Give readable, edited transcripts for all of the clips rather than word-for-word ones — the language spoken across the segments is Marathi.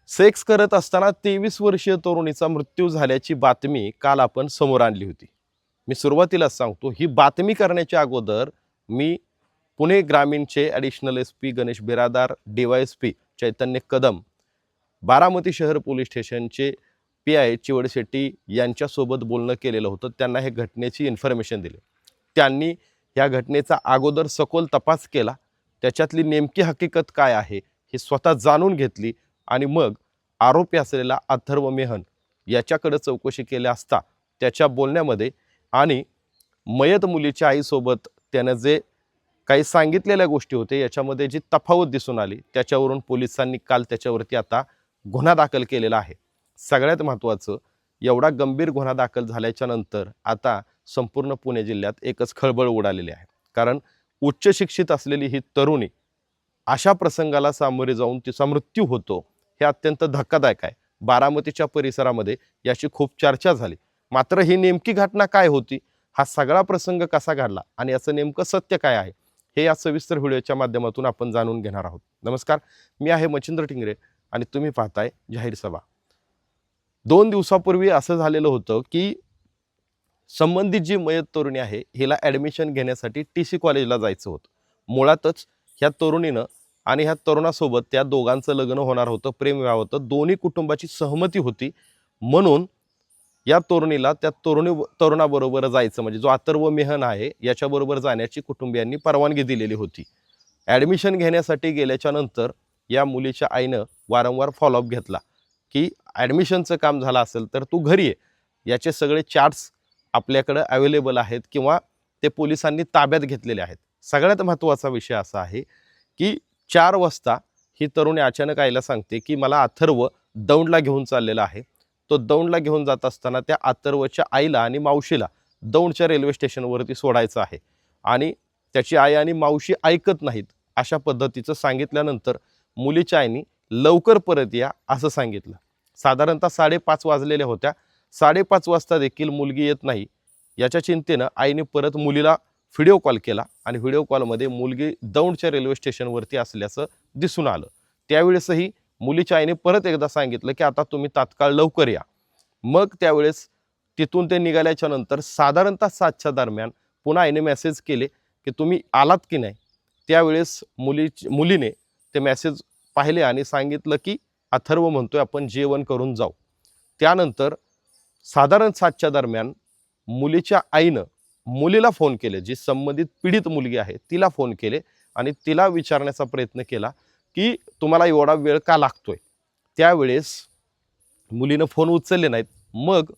सेक्स करत असताना 23 वर्षीय तरुणीचा मृत्यू झाल्याची बातमी काल आपण समोर आणली होती. मी सुरुवातीलाच सांगतो, ही बातमी करण्याच्या अगोदर मी पुणे ग्रामीणचे additional SP Ganesh Biradar, DYSP Chaitanya Kadam, Baramati शहर पोलीस स्टेशनचे पी-आय चिवड शेट्टी यांच्यासोबत बोलणं केलेलं होतं. त्यांना हे घटनेची इन्फॉर्मेशन दिली. त्यांनी या घटनेचा अगोदर सखोल तपास केला. त्याच्यातली नेमकी हकीकत काय आहे हे स्वतः जाणून घेतली आणि मग आरोपी असलेला अथर्व मेहन याच्याकडे चौकशी केली असता त्याच्या बोलण्यामध्ये आणि मयत मुलीच्या आईसोबत त्यानं जे काही सांगितलेल्या गोष्टी होते याच्यामध्ये जी तफावत दिसून आली त्याच्यावरून पोलिसांनी काल त्याच्यावरती आता गुन्हा दाखल केलेला आहे. सगळ्यात महत्त्वाचं, एवढा गंभीर गुन्हा दाखल झाल्याच्या नंतर आता संपूर्ण पुणे जिल्ह्यात एकच खळबळ उडालेली आहे. कारण उच्च शिक्षित असलेली ही तरुणी अशा प्रसंगाला सामोरे जाऊन तिचा मृत्यू होतो हे अत्यंत धक्कादायक आहे. बारामतीच्या परिसरामध्ये याची खूप चर्चा झाली. मात्र ही नेमकी घटना काय होती, हा सगळा प्रसंग कसा घडला आणि याचं नेमकं सत्य काय आहे हे या सविस्तर व्हिडिओच्या माध्यमातून आपण जाणून घेणार आहोत. नमस्कार, मी आहे मच्छिंद्र टिंगरे आणि तुम्ही पाहताय जाहीर सभा. 2 दिवसापूर्वी असं झालेलं होतं की संबंधित जी मयत तरुणी आहे हिला ॲडमिशन घेण्यासाठी TC कॉलेजला जायचं होतं. मुळातच ह्या तरुणीनं आणि ह्या तरुणासोबत त्या दोघांचं लग्न होणार होतं, प्रेमविवाह होतं, दोन्ही कुटुंबाची सहमती होती. म्हणून या तरुणीला त्या तरुणाबरोबर जायचं, म्हणजे जो अथर्व मेहन आहे याच्याबरोबर जाण्याची कुटुंबियांनी परवानगी दिलेली होती. ॲडमिशन घेण्यासाठी गेल्याच्या नंतर या मुलीच्या आईनं वारंवार फॉलोअप घेतला की ॲडमिशनचं काम झालं असेल तर तू घरी ये. याचे सगळे चार्ट्स आपल्याकडं अवेलेबल आहेत किंवा ते पोलिसांनी ताब्यात घेतलेले आहेत. सगळ्यात महत्त्वाचा विषय असा आहे की 4 वाजता ही तरुणी अचानक आईला सांगते की मला अथर्व दौंडला घेऊन चाललेला आहे. तो दौंडला घेऊन जात असताना त्या अथर्वच्या आईला आणि मावशीला दौंडच्या रेल्वे स्टेशनवरती सोडायचं आहे आणि त्याची आई आणि मावशी ऐकत नाहीत. अशा पद्धतीचं सांगितल्यानंतर मुलीच्या आईनी लवकर परत या असं सांगितलं. साधारणतः 5:30 वाजलेल्या होत्या. 5:30 वाजता देखील मुलगी येत नाही. याच्या चिंतेनं आईने परत मुलीला व्हिडिओ कॉल केला आणि व्हिडिओ कॉलमध्ये मुलगी दौंडच्या रेल्वे स्टेशनवरती असल्याचं दिसून आलं. त्यावेळेसही मुलीच्या आईने परत एकदा सांगितलं की आता तुम्ही तात्काळ लवकर या. मग त्यावेळेस तिथून ते निघाल्याच्या नंतर साधारणतः 7च्या दरम्यान पुन्हा आईने मेसेज केले की तुम्ही आलात की नाही. त्यावेळेस मुलीने ते मेसेज पाहिले आणि सांगितलं की अथर्व म्हणतोय आपण जेवण करून जाऊ. त्यानंतर साधारण 7च्या दरम्यान मुलीच्या आईनं मुलीला फोन केले, जी संबंधित पीडित मुलगी आहे तिला फोन केले आणि तिला विचारण्याचा प्रयत्न केला की तुम्हाला एवढा वेळ का लागतोय. त्यावेळेस मुलीनं फोन उचलले नाहीत. मग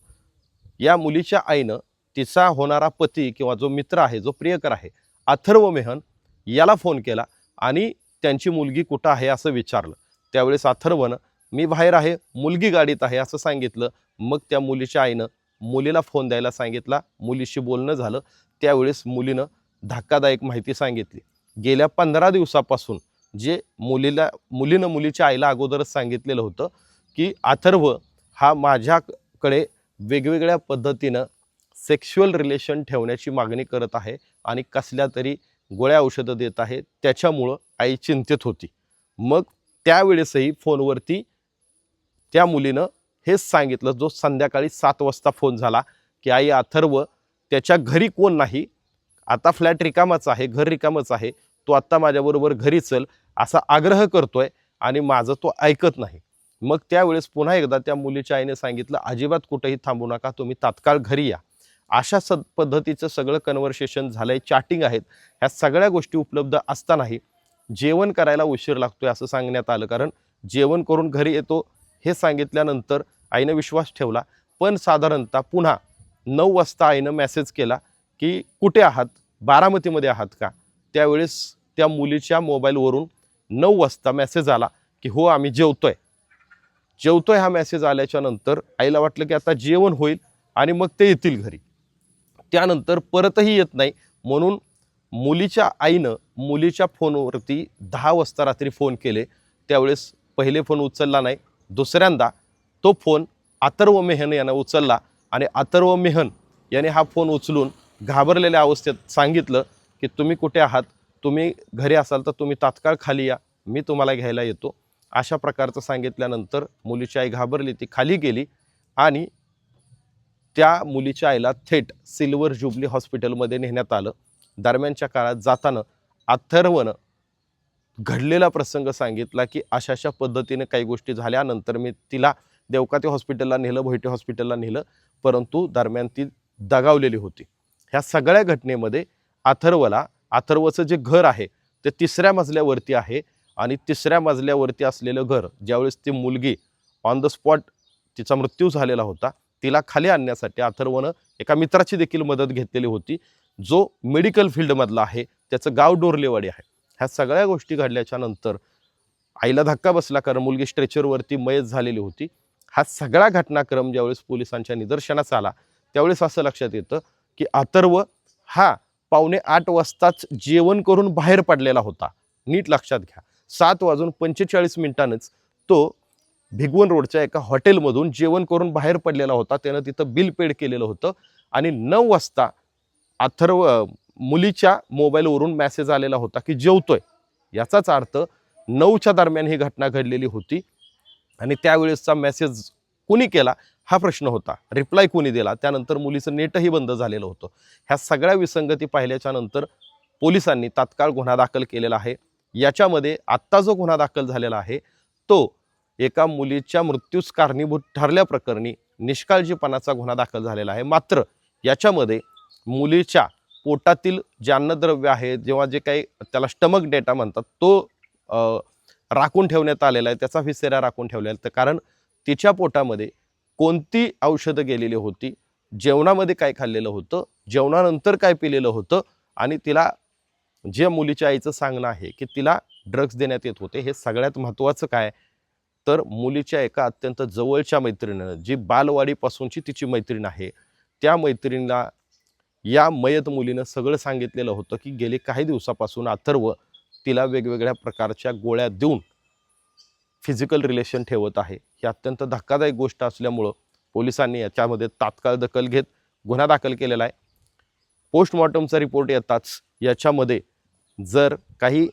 या मुलीच्या आईनं तिचा होणारा पती किंवा जो मित्र आहे, जो प्रियकर आहे अथर्व मेहन, याला फोन केला आणि त्यांची मुलगी कुठं आहे असं विचारलं. त्यावेळेस अथर्वनं मी बाहेर आहे, मुलगी गाडीत आहे असं सांगितलं. मग त्या मुलीच्या आईनं मुलीला फोन द्यायला सांगितला. मुलीशी बोलणं झालं. त्यावेळेस मुलीनं धक्कादायक माहिती सांगितली. गेल्या 15 दिवसापासून जे मुलीनं मुलीच्या आईला अगोदरच सांगितलेलं होतं की अथर्व हा माझ्याकडे वेगवेगळ्या पद्धतीनं सेक्शुअल रिलेशन ठेवण्याची मागणी करत आहे आणि कसल्या तरी गोळ्या औषधं देत आहे. त्याच्यामुळं आई चिंतित होती. मग त्यावेळेसही फोनवरती त्या मुलीनं हेच सांगितलं, जो संध्याकाळी 7 वाजता फोन झाला की आई अथर्व त्याच्या घरी कोण नाही, आता फ्लॅट रिकामाच आहे, घर रिकामच आहे, तो आत्ता माझ्याबरोबर घरी चल असा आग्रह करतोय आणि माझं तो ऐकत नाही. मग त्यावेळेस पुन्हा एकदा त्या मुलीच्या आईने सांगितलं अजिबात कुठेही थांबू नका, तुम्ही तात्काळ घरी या. अशा पद्धतीचं सगळं कन्व्हर्सेशन झालंय, चॅटिंग आहेत. ह्या सगळ्या गोष्टी उपलब्ध असतानाही जेवण करायला उशीर लागतोय असं सांगण्यात आलं. कारण जेवण करून घरी येतो हे सांगितल्यानंतर आईनं विश्वास ठेवला. पण साधारणतः पुन्हा 9 वाजता आईनं मेसेज केला की कुठे आहात, बारामतीमध्ये आहात का. त्यावेळेस त्या मुलीच्या मोबाईलवरून 9 वाजता मेसेज आला की हो आम्ही जेवतोय. हा मेसेज आल्याच्या नंतर आईला वाटलं की आता जेवण होईल आणि मग ते येतील घरी. त्यानंतर परतही येत नाही. म्हणून मुलीच्या आईनं मुलीच्या फोनवरती 10 वाजता रात्री फोन केले. त्यावेळेस पहिले फोन उचलला नाही. दुसऱ्यांदा तो फोन अथर्व मेहन यानं उचलला आणि अथर्व मेहन याने हा फोन उचलून घाबरलेल्या अवस्थेत सांगितलं की तुम्ही कुठे आहात, तुम्ही घरी असाल तर तुम्ही तात्काळ खाली या, मी तुम्हाला घ्यायला येतो. अशा प्रकारचं सांगितल्यानंतर मुलीची आई घाबरली, ती खाली गेली आणि त्या मुलीच्या आईला थेट सिल्वर जुबली हॉस्पिटलमध्ये नेण्यात आलं. दरम्यानच्या काळात जाताना अथर्वनं घडलेला प्रसंग सांगितला की अशा पद्धतीने काही गोष्टी झाल्यानंतर मी तिला देवकाते हॉस्पिटलला नेलं, भोईटे हॉस्पिटलला नेलं, परंतु दरम्यान ती दगावलेली होती. ह्या सगळ्या घटनेमध्ये अथर्वचं जे घर आहे ते 3ऱ्या मजल्यावरती आहे आणि 3ऱ्या मजल्यावरती असलेलं घर ज्यावेळेस ती मुलगी ऑन द स्पॉट तिचा मृत्यू झालेला होता, तिला खाली आणण्यासाठी अथर्वनं एका मित्राची देखील मदत घेतलेली होती, जो मेडिकल फील्डमधला आहे, त्याचं गाव डोरलेवाडी आहे. ह्या सगळ्या गोष्टी घडल्याच्या नंतर आईला धक्का बसला, कारण मुलगी स्ट्रेचरवरती मयत झालेली होती. हा सगळा घटनाक्रम ज्यावेळेस पोलिसांच्या निदर्शनास आला त्यावेळेस असं लक्षात येतं की अथर्व हा 7:45 वाजताच जेवण करून बाहेर पडलेला होता. नीट लक्षात घ्या, 7:45 तो भिगवण रोडच्या एका हॉटेलमधून जेवण करून बाहेर पडलेला होता. त्यानं तिथं बिल पेड केलेलं होतं आणि 9 वाजता मुलीच्या मोबाईलवरून मेसेज आलेला होता की जेवतोय. याचाच अर्थ 9च्या दरम्यान ही घटना घडलेली होती आणि त्यावेळेसचा मेसेज कोणी केला हा प्रश्न होता, रिप्लाय कोणी दिला, त्यानंतर मुलीचं नेटही बंद झालेलं होतं. ह्या सगळ्या विसंगती पाहिल्याच्या नंतर पोलिसांनी तात्काळ गुन्हा दाखल केलेला आहे. याच्यामध्ये आत्ता जो गुन्हा दाखल झालेला आहे तो एका मुलीच्या मृत्यूस कारणीभूत ठरल्याप्रकरणी निष्काळजीपणाचा गुन्हा दाखल झालेला आहे. मात्र याच्यामध्ये मुलीच्या पोटातील जे अन्नद्रव्य आहे, जेव्हा जे काही त्याला स्टमक डेटा म्हणतात, तो राखून ठेवण्यात आलेला आहे, त्याचा विसेरा राखून ठेवलेला आहे. कारण तिच्या पोटामध्ये कोणती औषधं गेलेली होती, जेवणामध्ये काय खाल्लेलं होतं, जेवणानंतर काय पिलेलं होतं आणि तिला जे मुलीच्या आईचं सांगणं आहे की तिला ड्रग्ज देण्यात येत होते. हे सगळ्यात महत्त्वाचं काय तर मुलीच्या एका अत्यंत जवळच्या मैत्रिणीनं, जी बालवाडीपासूनची तिची मैत्रीण आहे, त्या मैत्रिणीला या मयत मुलीनं सगळं सांगितलेलं होतं की गेली काही दिवसापासून अथर्व तिला वेगवेगळ्या प्रकारच्या गोळ्या देऊन फिजिकल रिलेशन ठेवत आहे. ही अत्यंत धक्कादायक गोष्ट असल्यामुळं पोलिसांनी याच्यामध्ये तात्काळ दखल घेत गुन्हा दाखल केलेला आहे. पोस्टमॉर्टमचा रिपोर्ट येताच याच्यामध्ये जर काही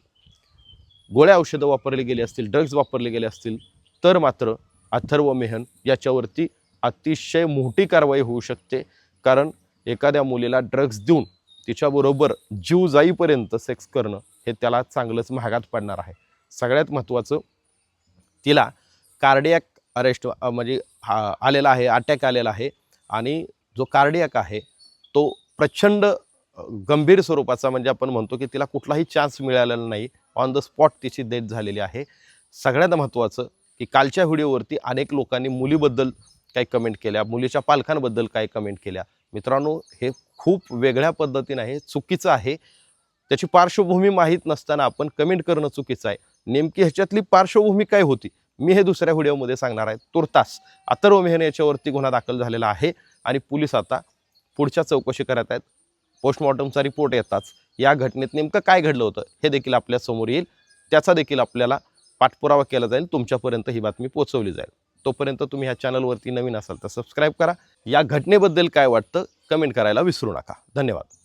गोळ्या औषधं वापरली गेली असतील, ड्रग्ज वापरले गेले असतील, तर मात्र अथर्व मेहन याच्यावरती अतिशय मोठी कारवाई होऊ शकते. कारण एखाद्या मुलीला ड्रग्ज देऊन तिच्याबरोबर जीव जाईपर्यंत सेक्स करणं हे त्याला चांगलंच महागात पडणार आहे. सगळ्यात महत्त्वाचं, तिला कार्डियक अरेस्ट म्हणजे आलेला आहे, अटॅक आलेला आहे आणि जो कार्डियक आहे तो प्रचंड गंभीर स्वरूपाचा, म्हणजे आपण म्हणतो की तिला कुठलाही चान्स मिळालेला नाही, ऑन द स्पॉट तिची डेथ झालेली आहे. सगळ्यात महत्त्वाचं की कालच्या व्हिडिओवरती अनेक लोकांनी मुलीबद्दल काही कमेंट केल्या, मुलीच्या पालकांबद्दल काही कमेंट केल्या. मित्रांनो, हे खूप वेगळ्या पद्धतीने आहे, चुकीचं आहे. त्याची पार्श्वभूमी माहीत नसताना आपण कमेंट करणं चुकीचं आहे. नेमकी ह्याच्यातली पार्श्वभूमी काय होती मी हे दुसऱ्या व्हिडिओमध्ये सांगणार आहे. तुर्तास अथर्व मेहन याच्यावरती गुन्हा दाखल झालेला आहे आणि पोलीस आता पुढच्या चौकशी करत आहेत. पोस्टमॉर्टमचा रिपोर्ट येताच या घटनेत नेमकं काय घडलं होतं हे देखील आपल्या समोर येईल, त्याचा देखील आपल्याला पाठपुरावा केला जाईल, तुमच्यापर्यंत ही बातमी पोहोचवली जाईल. तोपर्यंत तुम्ही ह्या चॅनलवरती नवीन असाल तर सबस्क्राईब करा. या घटनेबद्दल काय वाटतं कमेंट करायला विसरू नका. धन्यवाद.